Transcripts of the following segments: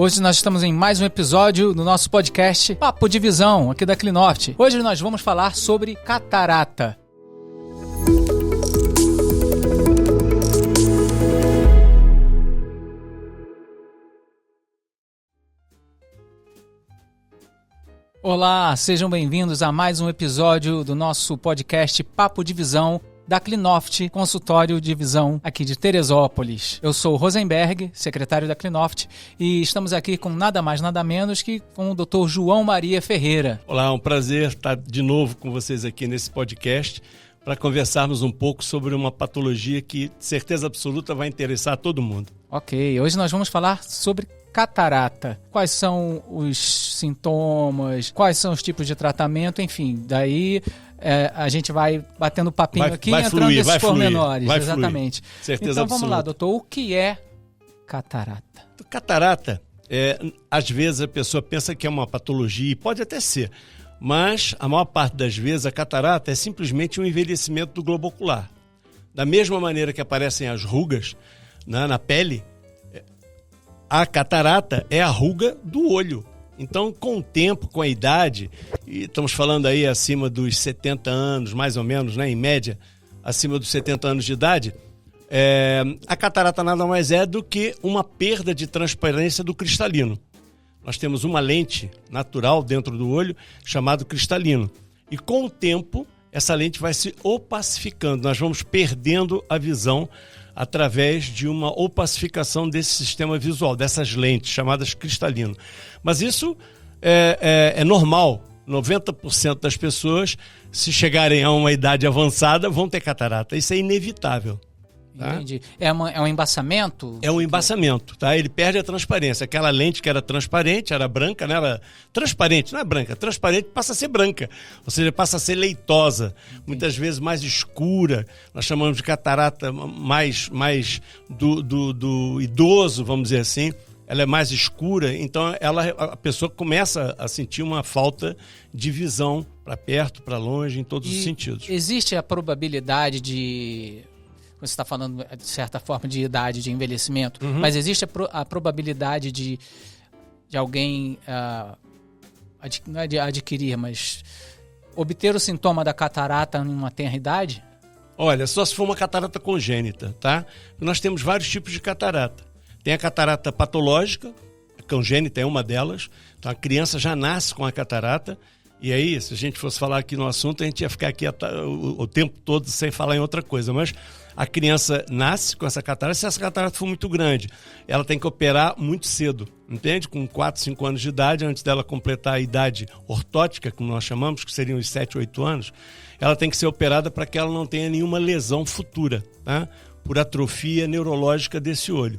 Hoje nós estamos em mais um episódio do nosso podcast Papo de Visão, aqui da Clinoft. Hoje nós vamos falar sobre catarata. Olá, sejam bem-vindos a mais um episódio do nosso podcast Papo de Visão da Clinoft, consultório de visão aqui de Teresópolis. Eu sou o Rosenberg, secretário da Clinoft, e estamos aqui com nada mais, nada menos que com o Dr. João Maria Ferreira. Olá, é um prazer estar de novo com vocês aqui nesse podcast para conversarmos um pouco sobre uma patologia que, de certeza absoluta, vai interessar a todo mundo. Ok, hoje nós vamos falar sobre catarata. Quais são os sintomas, quais são os tipos de tratamento, enfim, daí a gente vai batendo papinho aqui, entrando nesses pormenores. Vai exatamente. Fluir. Certeza então absoluta. Vamos lá, doutor, o que é catarata? Catarata, às vezes a pessoa pensa que é uma patologia, e pode até ser, mas a maior parte das vezes a catarata é simplesmente um envelhecimento do globo ocular. Da mesma maneira que aparecem as rugas na pele, a catarata é a ruga do olho. Então, com o tempo, com a idade, e estamos falando aí acima dos 70 anos, mais ou menos, né, em média, acima dos 70 anos de idade, a catarata nada mais é do que uma perda de transparência do cristalino. Nós temos uma lente natural dentro do olho chamado cristalino. E com o tempo, essa lente vai se opacificando. Nós vamos perdendo a visão através de uma opacificação desse sistema visual, dessas lentes chamadas cristalino. Mas isso é normal. 90% das pessoas, se chegarem a uma idade avançada, vão ter catarata. Isso é inevitável. Tá? Entendi. É um embaçamento? É um embaçamento, tá? Ele perde a transparência. Aquela lente que era transparente, era branca, né? Era transparente, não é branca. Transparente passa a ser branca, ou seja, passa a ser leitosa, muitas vezes mais escura. Nós chamamos de catarata mais do idoso, vamos dizer assim. Ela é mais escura, então a pessoa começa a sentir uma falta de visão para perto, para longe, em todos os sentidos. Existe a probabilidade de... Você está falando, de certa forma, de idade, de envelhecimento, mas existe a probabilidade de alguém não é de adquirir, mas obter o sintoma da catarata em uma tenra idade? Olha, só se for uma catarata congênita, tá? Nós temos vários tipos de catarata. Tem a catarata patológica, a congênita é uma delas. Então a criança já nasce com a catarata. E aí, se a gente fosse falar aqui no assunto, a gente ia ficar aqui o tempo todo sem falar em outra coisa. Mas a criança nasce com essa catarata. Se essa catarata for muito grande, ela tem que operar muito cedo, entende? Com 4, 5 anos de idade, antes dela completar a idade ortótica, como nós chamamos, que seriam os 7, 8 anos, ela tem que ser operada para que ela não tenha nenhuma lesão futura, tá? Por atrofia neurológica desse olho.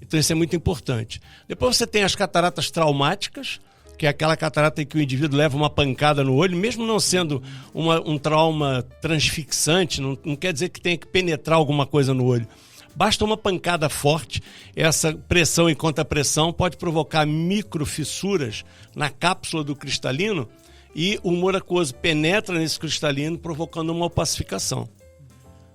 Então isso é muito importante. Depois você tem as cataratas traumáticas, que é aquela catarata em que o indivíduo leva uma pancada no olho, mesmo não sendo um trauma transfixante, não quer dizer que tenha que penetrar alguma coisa no olho. Basta uma pancada forte, essa pressão e contrapressão pode provocar microfissuras na cápsula do cristalino e o humor aquoso penetra nesse cristalino, provocando uma opacificação.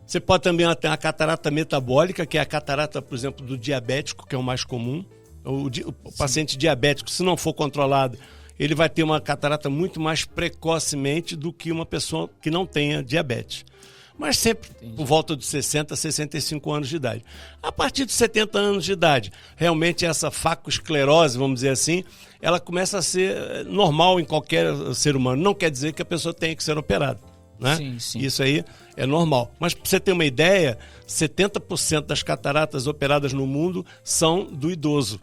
Você pode também ter a catarata metabólica, que é a catarata, por exemplo, do diabético, que é o mais comum. O paciente diabético, se não for controlado, ele vai ter uma catarata muito mais precocemente do que uma pessoa que não tenha diabetes. Mas sempre por volta dos 60, 65 anos de idade. A partir dos 70 anos de idade, realmente essa facosclerose, vamos dizer assim, ela começa a ser normal em qualquer ser humano. Não quer dizer que a pessoa tenha que ser operada. Né? Sim. Isso aí é normal. Mas para você ter uma ideia, 70% das cataratas operadas no mundo são do idoso.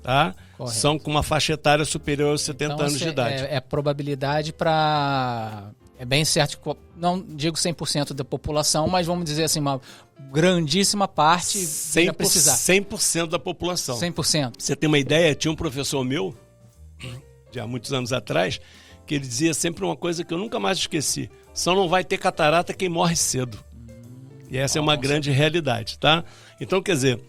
Tá? São com uma faixa etária superior aos 70 anos de idade. É probabilidade para... É bem certo que, não digo 100% da população, mas vamos dizer assim, uma grandíssima parte vai precisar. 100% da população. 100%. Você tem uma ideia? Tinha um professor meu, já há muitos anos atrás, que ele dizia sempre uma coisa que eu nunca mais esqueci. Só não vai ter catarata quem morre cedo. E essa é uma grande realidade, tá? Então, quer dizer,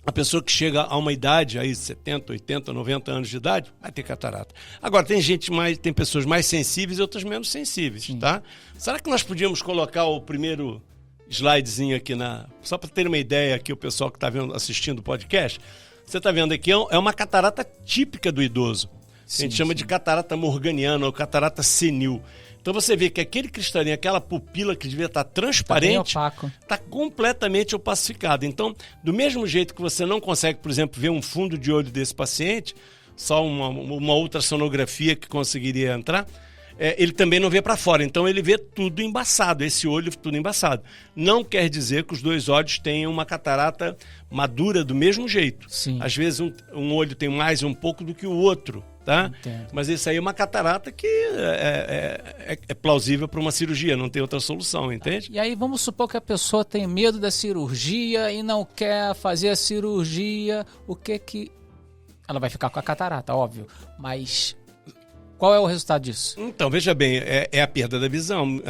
a pessoa que chega a uma idade, aí 70, 80, 90 anos de idade, vai ter catarata. Agora, tem pessoas mais sensíveis e outras menos sensíveis, tá? Será que nós podíamos colocar o primeiro slidezinho aqui só para ter uma ideia aqui, o pessoal que está assistindo o podcast? Você está vendo aqui, é uma catarata típica do idoso. A gente chama de catarata morganiana ou catarata senil. Então você vê que aquele cristalinho, aquela pupila que devia estar transparente, está completamente opacificada. Então, do mesmo jeito que você não consegue, por exemplo, ver um fundo de olho desse paciente, só uma ultrassonografia que conseguiria entrar, ele também não vê para fora. Então ele vê tudo embaçado, esse olho tudo embaçado. Não quer dizer que os dois olhos tenham uma catarata madura do mesmo jeito. Sim. Às vezes um olho tem mais um pouco do que o outro. Tá? Mas isso aí é uma catarata que é plausível para uma cirurgia, não tem outra solução, entende? E aí vamos supor que a pessoa tem medo da cirurgia e não quer fazer a cirurgia, o que ela vai ficar com a catarata, óbvio, mas qual é o resultado disso? Então, veja bem, é a perda da visão.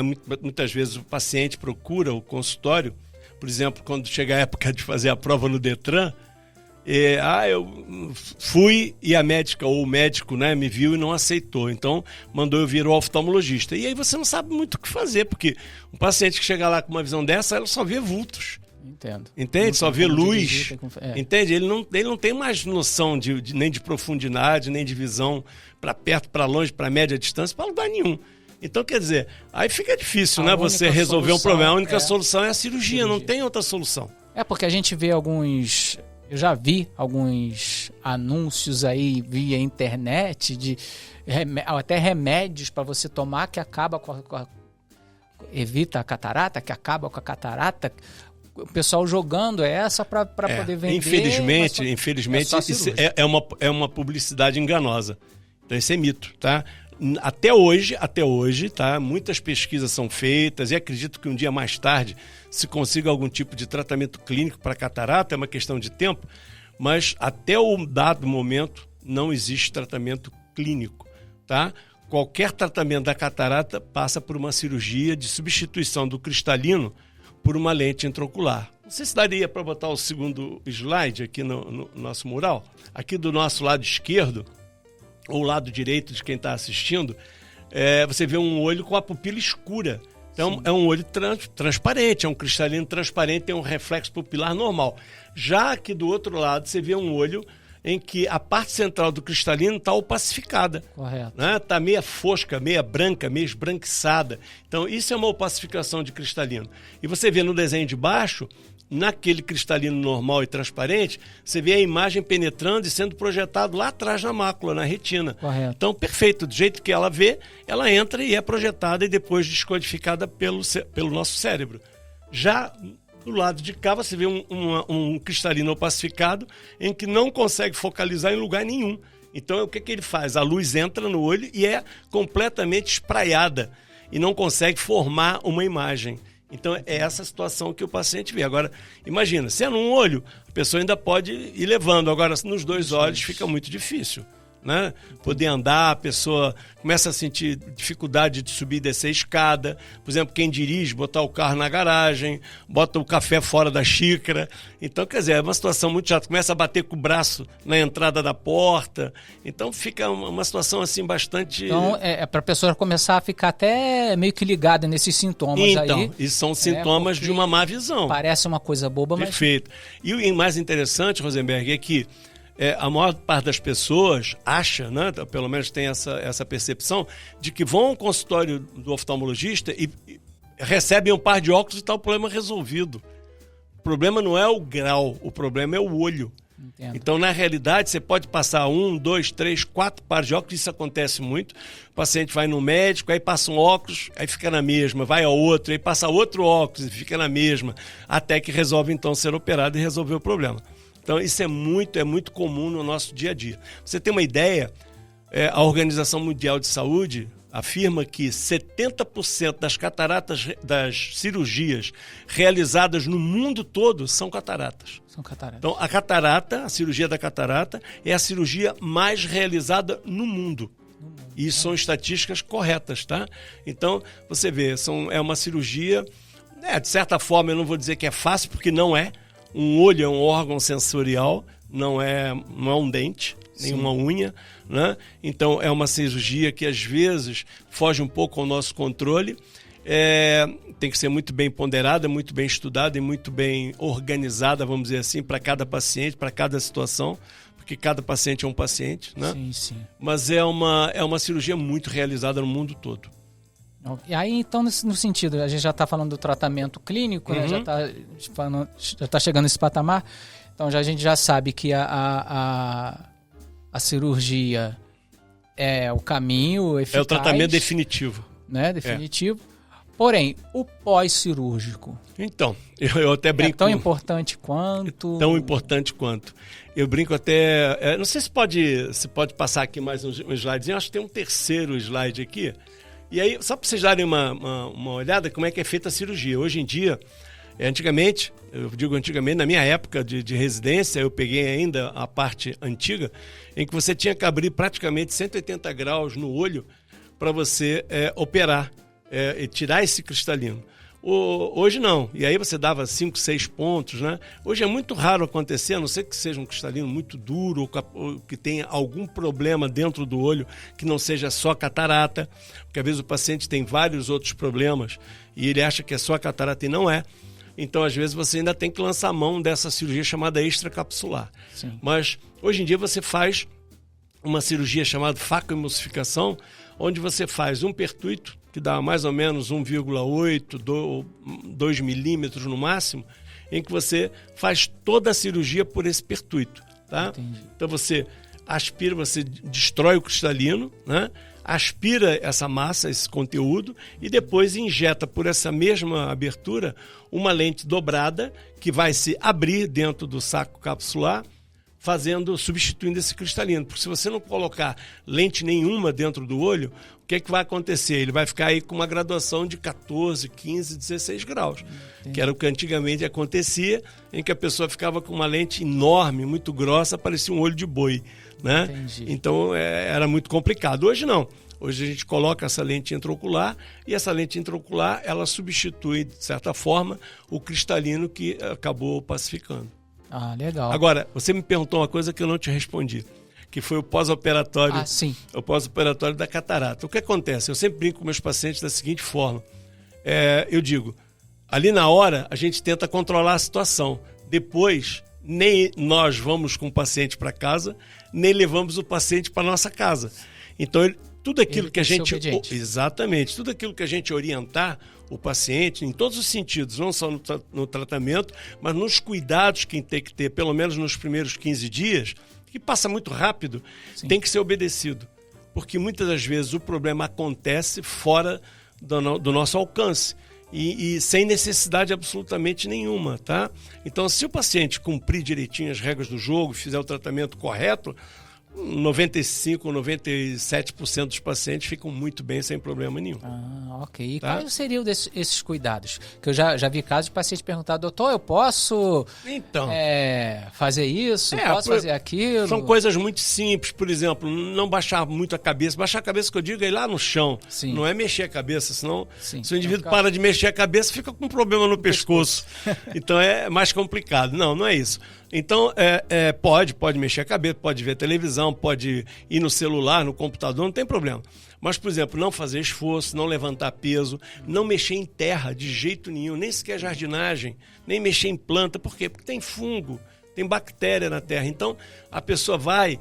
Muitas vezes o paciente procura o consultório, por exemplo, quando chega a época de fazer a prova no Detran, eu fui e a médica ou o médico, né, me viu e não aceitou. Então, mandou eu vir ao oftalmologista. E aí você não sabe muito o que fazer, porque um paciente que chega lá com uma visão dessa, ela só vê vultos. Entendo. Entende? Só vê luz. Entende? Ele não tem mais noção nem de profundidade, nem de visão para perto, para longe, para média distância, para lugar nenhum. Então, quer dizer, aí fica difícil, né, você resolver um problema. A única solução é a cirurgia, não tem outra solução. Porque a gente vê eu já vi alguns anúncios aí via internet de até remédios para você tomar que acaba evita a catarata, que acaba com a catarata. O pessoal jogando essa para poder vender. Infelizmente, isso é uma publicidade enganosa. Então, esse é mito, tá? Até hoje, tá? Muitas pesquisas são feitas e acredito que um dia mais tarde se consiga algum tipo de tratamento clínico para catarata, é uma questão de tempo, mas até o dado momento não existe tratamento clínico, tá? Qualquer tratamento da catarata passa por uma cirurgia de substituição do cristalino por uma lente intraocular. Não sei se daria para botar o segundo slide aqui no nosso mural. Aqui do nosso lado esquerdo, ou lado direito de quem está assistindo, você vê um olho com a pupila escura. Então, sim, é um olho transparente, é um cristalino transparente, tem um reflexo pupilar normal. Já aqui do outro lado, você vê um olho em que a parte central do cristalino está opacificada. Correto. Está meia fosca, meia branca, meia esbranquiçada. Então, isso é uma opacificação de cristalino. E você vê no desenho de baixo, naquele cristalino normal e transparente, você vê a imagem penetrando e sendo projetado lá atrás na mácula, na retina. Correto. Então, perfeito. Do jeito que ela vê, ela entra e é projetada e depois descodificada pelo nosso cérebro. Já do lado de cá, você vê um cristalino opacificado em que não consegue focalizar em lugar nenhum. Então, o que ele faz? A luz entra no olho e é completamente espraiada e não consegue formar uma imagem. Então, é essa situação que o paciente vê. Agora, imagina, se é num olho, a pessoa ainda pode ir levando. Agora, nos dois olhos fica muito difícil, né? Poder andar, a pessoa começa a sentir dificuldade de subir e descer a escada. Por exemplo, quem dirige, botar o carro na garagem, bota o café fora da xícara. Então, quer dizer, é uma situação muito chata. Começa a bater com o braço na entrada da porta. Então, fica uma situação assim bastante... Então, é para a pessoa começar a ficar até meio que ligada nesses sintomas aí. Então, isso são sintomas de uma má visão. Parece uma coisa boba, mas... Perfeito. E o mais interessante, Rosenberg, é que a maior parte das pessoas acha, né, pelo menos tem essa percepção, de que vão ao consultório do oftalmologista e recebem um par de óculos e está o problema resolvido. O problema não é o grau, o problema é o olho. Entendo. Então, na realidade, você pode passar 1, 2, 3, 4 pares de óculos, isso acontece muito. O paciente vai no médico, aí passa um óculos, aí fica na mesma, vai ao outro, aí passa outro óculos e fica na mesma, até que resolve então ser operado e resolver o problema. Então, isso é muito comum no nosso dia a dia. Pra você ter uma ideia, a Organização Mundial de Saúde afirma que 70% das cataratas, das cirurgias realizadas no mundo todo são cataratas. São cataratas. Então, a catarata, a cirurgia da catarata, é a cirurgia mais realizada no mundo. E isso são estatísticas corretas, tá? Então, você vê, é uma cirurgia, de certa forma, eu não vou dizer que é fácil, porque não é. Um olho é um órgão sensorial, não é um dente, nem uma unha, né? Então é uma cirurgia que às vezes foge um pouco ao nosso controle. Tem que ser muito bem ponderada, muito bem estudada e muito bem organizada, vamos dizer assim, para cada paciente, para cada situação, porque cada paciente é um paciente, né? Sim, sim. Mas é uma cirurgia muito realizada no mundo todo. E aí, então, no sentido, a gente já está falando do tratamento clínico, né? Já está chegando nesse patamar, então a gente já sabe que a cirurgia é o caminho eficaz. É o tratamento definitivo. Né? Definitivo. Porém, o pós-cirúrgico. Então, eu até brinco. É tão importante quanto? Tão importante quanto. Eu brinco até. Não sei se pode passar aqui mais um slidezinho. Acho que tem um terceiro slide aqui. E aí, só para vocês darem uma olhada como é que é feita a cirurgia. Hoje em dia, antigamente, eu digo antigamente, na minha época de residência, eu peguei ainda a parte antiga, em que você tinha que abrir praticamente 180 graus no olho para você operar. E tirar esse cristalino. Hoje não. E aí você dava 5, 6 pontos, né? Hoje é muito raro acontecer, a não ser que seja um cristalino muito duro ou que tenha algum problema dentro do olho, que não seja só catarata, porque às vezes o paciente tem vários outros problemas e ele acha que é só catarata e não é. Então, às vezes, você ainda tem que lançar a mão dessa cirurgia chamada extracapsular. Sim. Mas, hoje em dia, você faz uma cirurgia chamada facoemulsificação, onde você faz um pertuito, que dá mais ou menos 1,8, 2 milímetros no máximo, em que você faz toda a cirurgia por esse pertuito. Tá? Então você aspira, você destrói o cristalino, né? Aspira essa massa, esse conteúdo, e depois injeta por essa mesma abertura uma lente dobrada que vai se abrir dentro do saco capsular, substituindo esse cristalino. Porque se você não colocar lente nenhuma dentro do olho, o que é que vai acontecer? Ele vai ficar aí com uma graduação de 14, 15, 16 graus. Entendi. Que era o que antigamente acontecia, em que a pessoa ficava com uma lente enorme, muito grossa, parecia um olho de boi, né? Entendi. Então era muito complicado. Hoje não. Hoje a gente coloca essa lente intraocular e essa lente intraocular ela substitui, de certa forma, o cristalino que acabou pacificando. Ah, legal. Agora, você me perguntou uma coisa que eu não te respondi, que foi o pós-operatório. Ah, sim. O pós-operatório da catarata. O que acontece? Eu sempre brinco com meus pacientes da seguinte forma. Eu digo, ali na hora a gente tenta controlar a situação. Depois, nem nós vamos com o paciente para casa, nem levamos o paciente para nossa casa. Então, tudo aquilo que a gente... Exatamente. Tudo aquilo que a gente orientar o paciente, em todos os sentidos, não só no tratamento, mas nos cuidados que tem que ter, pelo menos nos primeiros 15 dias, que passa muito rápido, sim, tem que ser obedecido. Porque muitas das vezes o problema acontece fora do nosso alcance e sem necessidade absolutamente nenhuma, tá? Então, se o paciente cumprir direitinho as regras do jogo, fizer o tratamento correto, 95% ou 97% dos pacientes ficam muito bem sem problema nenhum. Ah, ok. E quais seriam esses cuidados? Que eu já vi casos de pacientes perguntar, doutor, eu posso fazer isso? Posso fazer aquilo? São coisas muito simples. Por exemplo, não baixar muito a cabeça. Baixar a cabeça que eu digo é ir lá no chão. Sim. Não é mexer a cabeça, senão sim, se o indivíduo para de mexer a cabeça, fica com um problema no pescoço. Então é mais complicado. Não é isso. Então, pode mexer a cabeça, pode ver televisão, pode ir no celular, no computador, não tem problema. Mas, por exemplo, não fazer esforço, não levantar peso, não mexer em terra de jeito nenhum, nem sequer jardinagem, nem mexer em planta. Por quê? Porque tem fungo, tem bactéria na terra. Então, a pessoa vai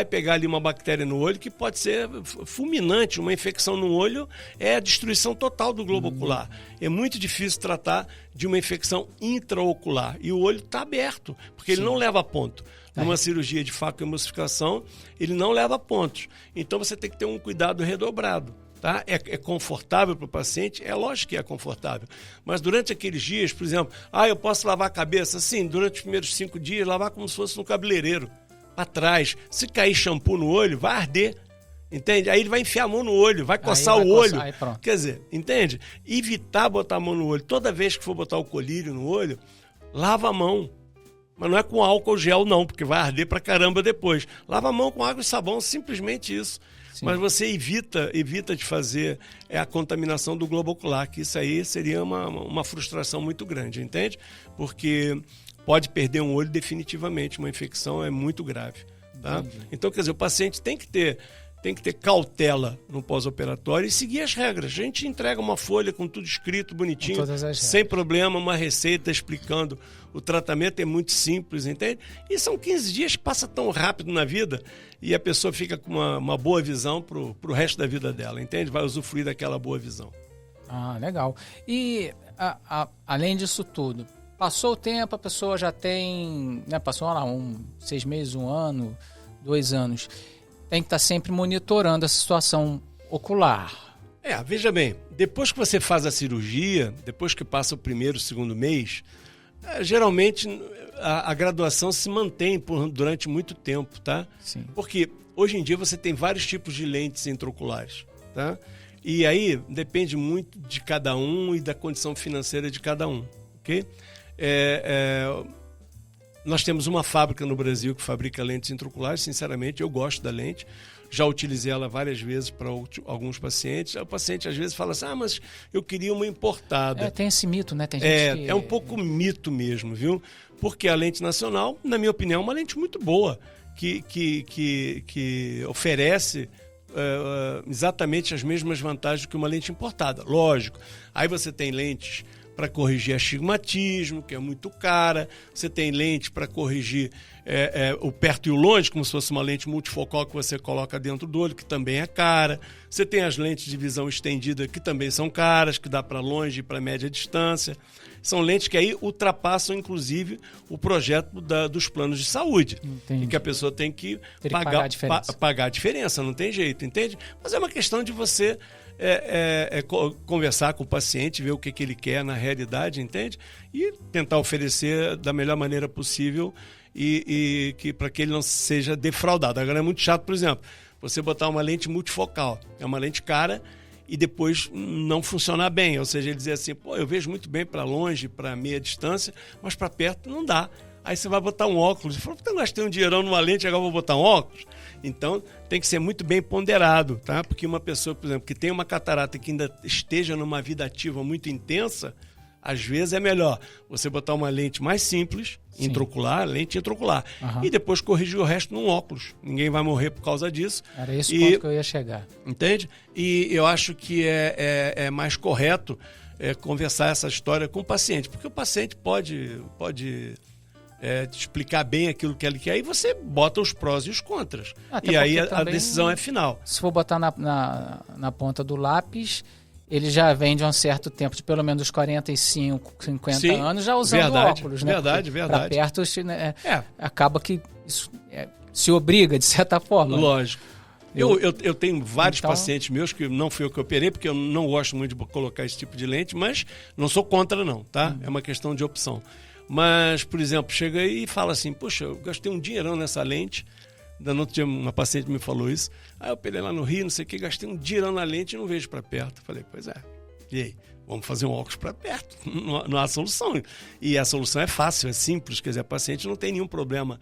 pegar ali uma bactéria no olho que pode ser fulminante. Uma infecção no olho é a destruição total do globo ocular. É muito difícil tratar de uma infecção intraocular. E o olho está aberto, porque ele não leva ponto. Numa cirurgia de facoemulsificação, ele não leva pontos. Então, você tem que ter um cuidado redobrado. Tá? É confortável para o paciente? É lógico que é confortável. Mas durante aqueles dias, por exemplo, eu posso lavar a cabeça? Sim, durante os primeiros 5 dias, lavar como se fosse no cabeleireiro, para trás. Se cair shampoo no olho, vai arder. Entende? Aí ele vai enfiar a mão no olho, vai coçar o olho. Quer dizer, entende? Evitar botar a mão no olho. Toda vez que for botar o colírio no olho, lava a mão. Mas não é com álcool gel, não, porque vai arder pra caramba depois. Lava a mão com água e sabão, simplesmente isso. Sim. Mas você evita de fazer a contaminação do globo ocular, que isso aí seria uma frustração muito grande, entende? Porque pode perder um olho definitivamente, uma infecção é muito grave. Tá? Então, quer dizer, o paciente tem que ter tem que ter cautela no pós-operatório e seguir as regras. A gente entrega uma folha com tudo escrito, bonitinho, sem problema, uma receita explicando o tratamento, é muito simples, entende? E são 15 dias que passa tão rápido na vida e a pessoa fica com uma boa visão pro resto da vida dela, entende? Vai usufruir daquela boa visão. Ah, legal. E além disso tudo, passou o tempo, a pessoa já tem, né, passou lá 6 meses, 1 ano, 2 anos. Tem que estar sempre monitorando a situação ocular. Veja bem, depois que você faz a cirurgia, depois que passa o 1º, 2º mês, geralmente a graduação se mantém durante muito tempo, tá? Sim. Porque hoje em dia você tem vários tipos de lentes intraoculares, tá? E aí depende muito de cada um e da condição financeira de cada um, ok? Nós temos uma fábrica no Brasil que fabrica lentes intraoculares. Sinceramente, eu gosto da lente. Já utilizei ela várias vezes para alguns pacientes. O paciente às vezes fala assim, mas eu queria uma importada. Tem esse mito, né? Tem gente que... É um pouco mito mesmo, viu? Porque a lente nacional, na minha opinião, é uma lente muito boa, que oferece exatamente as mesmas vantagens que uma lente importada. Lógico, aí você tem lentes para corrigir astigmatismo, que é muito cara. Você tem lente para corrigir o perto e o longe, como se fosse uma lente multifocal que você coloca dentro do olho, que também é cara. Você tem as lentes de visão estendida, que também são caras, que dá para longe e para média distância. São lentes que aí ultrapassam, inclusive, o projeto dos planos de saúde. Entendi. E que a pessoa tem que pagar a diferença, não tem jeito, entende? Mas é uma questão de você conversar com o paciente, ver o que ele quer na realidade, entende? E tentar oferecer da melhor maneira possível e que para que ele não seja defraudado. Agora é muito chato, por exemplo, você botar uma lente multifocal, é uma lente cara e depois não funcionar bem, ou seja, ele dizer assim, eu vejo muito bem para longe, para meia distância, mas para perto não dá. Aí você vai botar um óculos, e fala, eu gastei um dinheirão numa lente, agora vou botar um óculos. Então, tem que ser muito bem ponderado, tá? Porque uma pessoa, por exemplo, que tem uma catarata que ainda esteja numa vida ativa muito intensa, às vezes é melhor você botar uma lente mais simples, intraocular, lente intraocular, e depois corrigir o resto num óculos. Ninguém vai morrer por causa disso. Era esse ponto que eu ia chegar. Entende? E eu acho que é mais correto conversar essa história com o paciente, porque o paciente pode te explicar bem aquilo que ele quer e você bota os prós e os contras. E aí a decisão é final. Se for botar na ponta do lápis, ele já vem de um certo tempo, de pelo menos 45, 50 anos, já usando óculos, né? Verdade. Para perto, acaba que isso se obriga, de certa forma. Lógico. Eu tenho vários pacientes meus, que não fui eu que operei, porque eu não gosto muito de colocar esse tipo de lente, mas não sou contra não, tá? É uma questão de opção. Mas, por exemplo, chega aí e fala assim, poxa, eu gastei um dinheirão nessa lente. No outro dia uma paciente me falou isso. Aí eu operei lá no Rio, não sei o que, gastei um dinheirão na lente e não vejo para perto. Falei, pois é. E aí? Vamos fazer um óculos para perto. Não há solução. E a solução é fácil, é simples. Quer dizer, a paciente não tem nenhum problema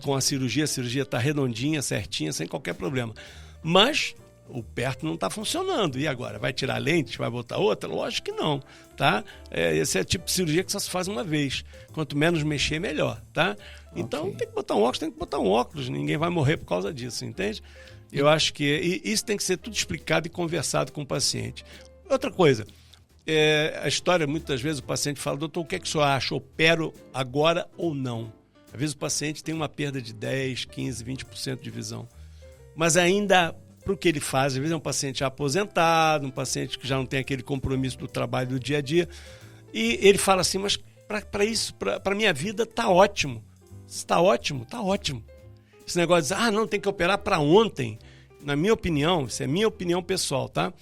com a cirurgia está redondinha, certinha, sem qualquer problema. Mas o perto não está funcionando. E agora? Vai tirar a lente? Vai botar outra? Lógico que não, tá? Esse é o tipo de cirurgia que só se faz uma vez. Quanto menos mexer, melhor, tá? Então, tem que botar um óculos, ninguém vai morrer por causa disso, entende? Eu acho que isso tem que ser tudo explicado e conversado com o paciente. Outra coisa, a história, muitas vezes o paciente fala, doutor, o que é que o senhor acha? Opero agora ou não? Às vezes o paciente tem uma perda de 10, 15, 20% de visão. Mas ainda, para o que ele faz, às vezes é um paciente já aposentado, um paciente que já não tem aquele compromisso do trabalho do dia a dia, e ele fala assim, mas para isso, para a minha vida, tá ótimo. Está ótimo, tá ótimo. Esse negócio de não, tem que operar para ontem. Na minha opinião, isso é minha opinião pessoal, tá?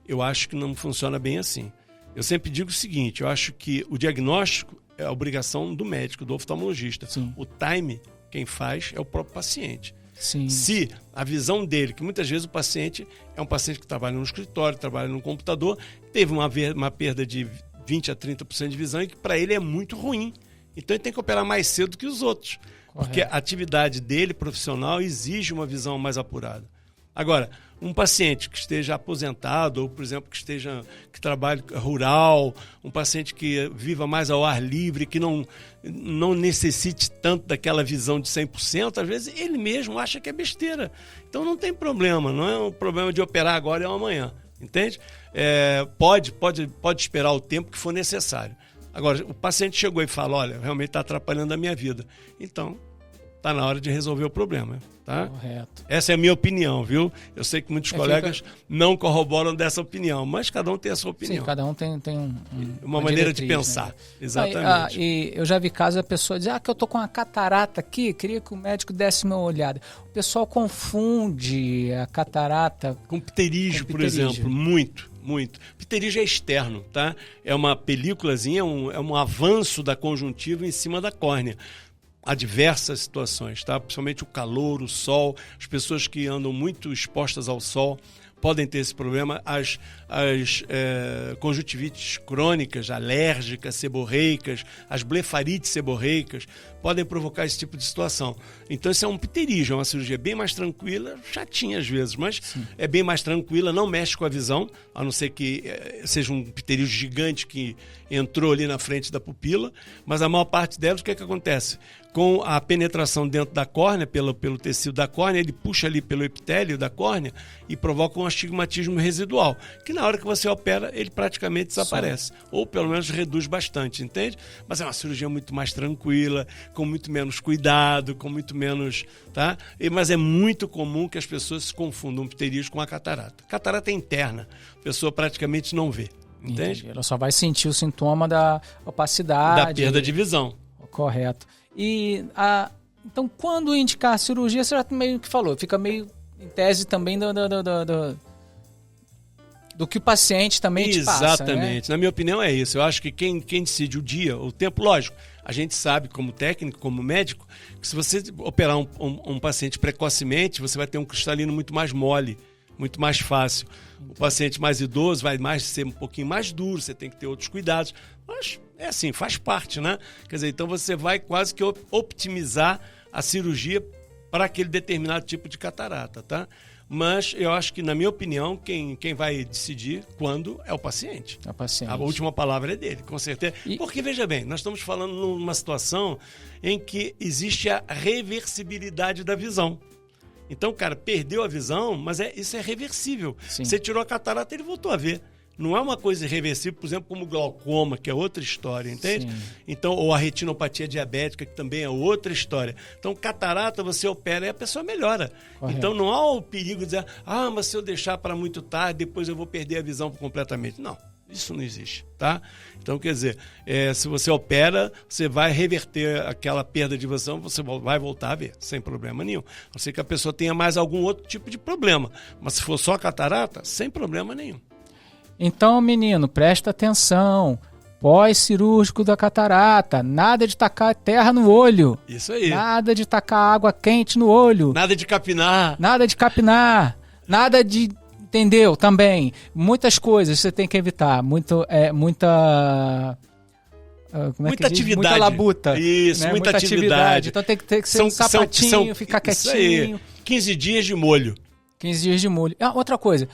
Eu acho que não funciona bem assim. Eu sempre digo o seguinte, eu acho que o diagnóstico é a obrigação do médico, do oftalmologista. Sim. O time, quem faz, é o próprio paciente. Sim. Se a visão dele, que muitas vezes o paciente é um paciente que trabalha no escritório, trabalha no computador, teve uma perda de 20% a 30% de visão e que para ele é muito ruim. Então ele tem que operar mais cedo do que os outros. Correto. Porque a atividade dele, profissional, exige uma visão mais apurada. Agora, um paciente que esteja aposentado, ou, por exemplo, que trabalhe rural, um paciente que viva mais ao ar livre, que não necessite tanto daquela visão de 100%, às vezes ele mesmo acha que é besteira. Então não tem problema, não é um problema de operar agora ou amanhã, entende? Pode esperar o tempo que for necessário. Agora, o paciente chegou e fala, olha, realmente está atrapalhando a minha vida. Então, está na hora de resolver o problema. Tá? Correto. Essa é a minha opinião, viu? Eu sei que muitos colegas não corroboram dessa opinião, mas cada um tem a sua opinião. Sim, cada um tem uma maneira de pensar. Né? Exatamente. E eu já vi casos a pessoa dizer que eu tô com uma catarata aqui, queria que o médico desse uma olhada. O pessoal confunde a catarata com pterígio, por exemplo, muito. Pterígio é externo, tá? É uma películazinha, é um avanço da conjuntiva em cima da córnea. Há diversas situações, tá? Principalmente o calor, o sol, as pessoas que andam muito expostas ao sol podem ter esse problema. As conjuntivites crônicas, alérgicas, seborreicas, as blefarites seborreicas podem provocar esse tipo de situação. Então, isso é um pterígio, é uma cirurgia bem mais tranquila, chatinha às vezes, mas sim, é bem mais tranquila, não mexe com a visão, a não ser que seja um pterígio gigante que entrou ali na frente da pupila, mas a maior parte delas, o que acontece? Com a penetração dentro da córnea, pelo tecido da córnea, ele puxa ali pelo epitélio da córnea e provoca um astigmatismo residual, que na hora que você opera, ele praticamente desaparece. Sim. Ou pelo menos reduz bastante, entende? Mas é uma cirurgia muito mais tranquila, com muito menos cuidado, com muito menos... Tá? Mas é muito comum que as pessoas se confundam pterígio com a catarata. Catarata é interna, a pessoa praticamente não vê, entende? Entendi. Ela só vai sentir o sintoma da opacidade. Da perda de visão. Correto. Então, quando indicar a cirurgia, você já meio que falou, fica meio em tese também do que o paciente também te passa. Exatamente. Né? Na minha opinião é isso. Eu acho que quem decide o dia, o tempo, lógico, a gente sabe como técnico, como médico, que se você operar um paciente precocemente, você vai ter um cristalino muito mais mole, muito mais fácil. O paciente mais idoso vai ser um pouquinho mais duro, você tem que ter outros cuidados. Mas é assim, faz parte, né? Quer dizer, então você vai quase que optimizar a cirurgia para aquele determinado tipo de catarata, tá? Mas eu acho que, na minha opinião, quem vai decidir quando é o paciente. É o paciente. A última palavra é dele, com certeza. Porque, veja bem, nós estamos falando numa situação em que existe a reversibilidade da visão. Então, o cara perdeu a visão, mas isso é reversível. Sim. Você tirou a catarata, ele voltou a ver. Não é uma coisa irreversível, por exemplo, como o glaucoma, que é outra história, entende? Sim. Então, ou a retinopatia diabética, que também é outra história. Então, catarata você opera e a pessoa melhora. Correto. Então, não há o perigo de dizer, mas se eu deixar para muito tarde, depois eu vou perder a visão completamente. Não, isso não existe, tá? Então, quer dizer, se você opera, você vai reverter aquela perda de visão, você vai voltar a ver, sem problema nenhum. A não ser que a pessoa tenha mais algum outro tipo de problema. Mas se for só catarata, sem problema nenhum. Então, menino, presta atenção. Pós-cirúrgico da catarata. Nada de tacar terra no olho. Isso aí. Nada de tacar água quente no olho. Nada de capinar. Nada de capinar. Nada de... Entendeu? Também. Muitas coisas você tem que evitar. Muita atividade. Muita labuta. Isso, né? muita atividade. Então tem que ter que ser um sapatinho, ficar quietinho. 15 dias de molho. 15 dias de molho. Outra coisa.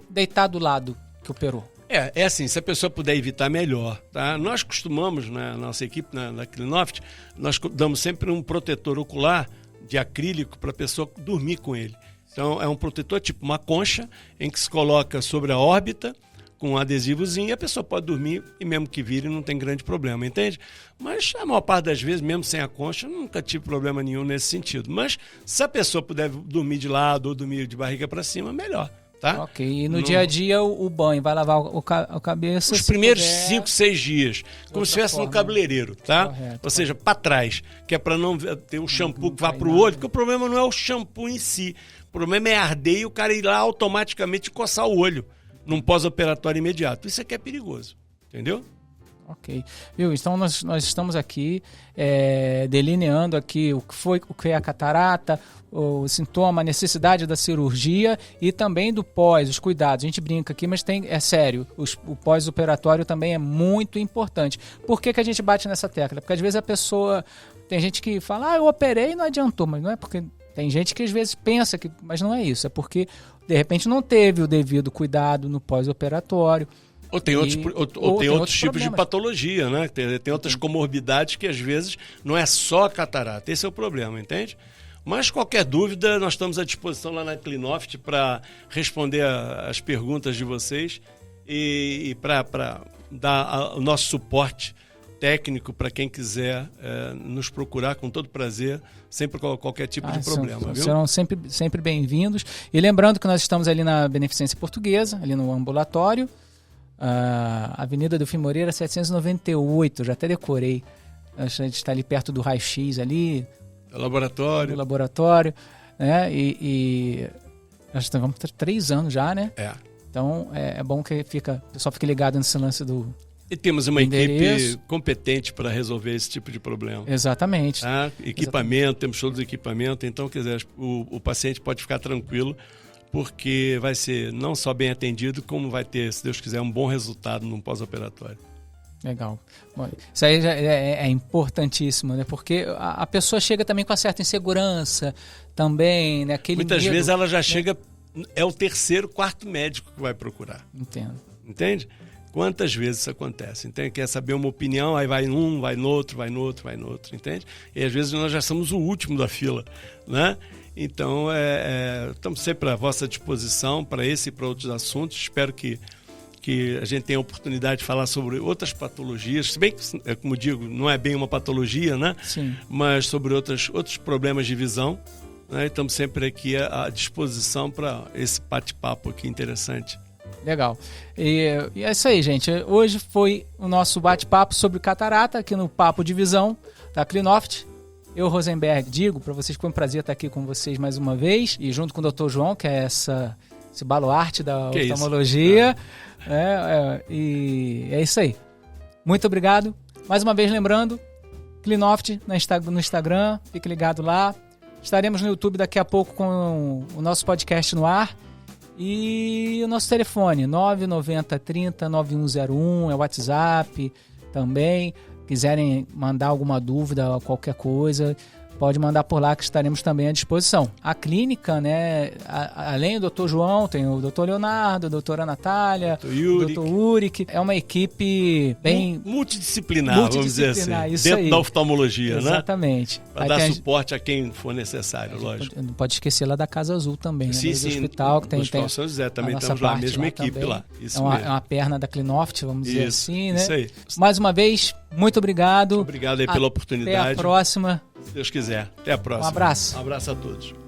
Deitar do lado que operou. É assim, se a pessoa puder evitar, melhor. Tá? Nós costumamos, na nossa equipe, na Clinoft, nós damos sempre um protetor ocular de acrílico para a pessoa dormir com ele. Então, é um protetor tipo uma concha, em que se coloca sobre a órbita, com um adesivozinho, e a pessoa pode dormir, e mesmo que vire, não tem grande problema, entende? Mas a maior parte das vezes, mesmo sem a concha, nunca tive problema nenhum nesse sentido. Mas se a pessoa puder dormir de lado ou dormir de barriga para cima, melhor. Tá? Ok, e no dia a dia o banho, vai lavar a cabeça? Os primeiros 5, 6 dias, como se estivesse no cabeleireiro, tá? Correto, ou seja, para trás, que é para não ter um shampoo que vá para o olho, porque o problema não é o shampoo em si, o problema é arder e o cara ir lá automaticamente coçar o olho num pós-operatório imediato. Isso aqui é perigoso, entendeu? Ok. Viu? Então nós estamos aqui delineando aqui o que é a catarata, o sintoma, a necessidade da cirurgia e também do pós, os cuidados. A gente brinca aqui, mas é sério, o pós-operatório também é muito importante. Por que a gente bate nessa tecla? Porque às vezes a pessoa, tem gente que fala, eu operei e não adiantou, mas não é porque Tem gente que às vezes pensa que, mas não é isso, é porque de repente não teve o devido cuidado no pós-operatório. Ou tem outros tipos de patologia, né? Tem outras comorbidades que às vezes não é só a catarata. Esse é o problema, entende? Mas qualquer dúvida, nós estamos à disposição lá na Clinoft para responder as perguntas de vocês e para dar o nosso suporte técnico para quem quiser nos procurar com todo prazer, sempre com qualquer tipo de problema. Serão sempre bem-vindos. E lembrando que nós estamos ali na Beneficência Portuguesa, ali no ambulatório, Avenida do Fim Moreira, 798, já até decorei. A gente está ali perto do raio-x ali. Laboratório. Do laboratório, né? E nós estamos há 3 anos já, né? Então é bom que o pessoal fique ligado nesse lance do... E temos uma equipe competente para resolver esse tipo de problema. Exatamente. Equipamento, temos todos os equipamentos, então, quer dizer, o paciente pode ficar tranquilo, porque vai ser não só bem atendido, como vai ter, se Deus quiser, um bom resultado no pós-operatório. Legal. Bom, isso aí já é importantíssimo, né? Porque a pessoa chega também com uma certa insegurança também, né? Muitas vezes ela já chega, é o 3º, 4º médico que vai procurar. Entendo. Entende? Quantas vezes isso acontece? Então, quer saber uma opinião, aí vai num, vai no outro, entende? E às vezes nós já somos o último da fila, né? Então, estamos sempre à vossa disposição para esse e para outros assuntos. Espero que a gente tenha a oportunidade de falar sobre outras patologias, se bem que, como digo, não é bem uma patologia, né? Sim. Mas sobre outros problemas de visão, né? Estamos sempre aqui à disposição para esse bate-papo aqui interessante. Legal. E é isso aí, gente. Hoje foi o nosso bate-papo sobre catarata aqui no Papo de Visão da Clinoft. Eu, Rosenberg, digo para vocês que foi um prazer estar aqui com vocês mais uma vez e junto com o Dr. João, que é esse baluarte da oftalmologia. E é isso aí. Muito obrigado. Mais uma vez lembrando, Clinoft no Instagram, fique ligado lá. Estaremos no YouTube daqui a pouco com o nosso podcast no ar. E o nosso telefone, 990 30 9101, é o WhatsApp também. Quiserem mandar alguma dúvida ou qualquer coisa, pode mandar por lá que estaremos também à disposição. A clínica, né, além do Dr. João, tem o Dr. Leonardo, a doutora Natália, o Dr. Uric. É uma equipe bem... Multidisciplinar, vamos dizer assim. Isso dentro aí. Da oftalmologia, exatamente. Né? Para dar suporte a quem for necessário, lógico. Não pode esquecer lá da Casa Azul também, sim, né? Do hospital, que tem São José, também estamos lá, a mesma equipe também. Lá. Isso é uma perna da Clinoft, vamos dizer assim, né? Isso aí. Mais uma vez, muito obrigado. Obrigado aí pela oportunidade. Até a próxima. Se Deus quiser. Até a próxima. Um abraço. Um abraço a todos.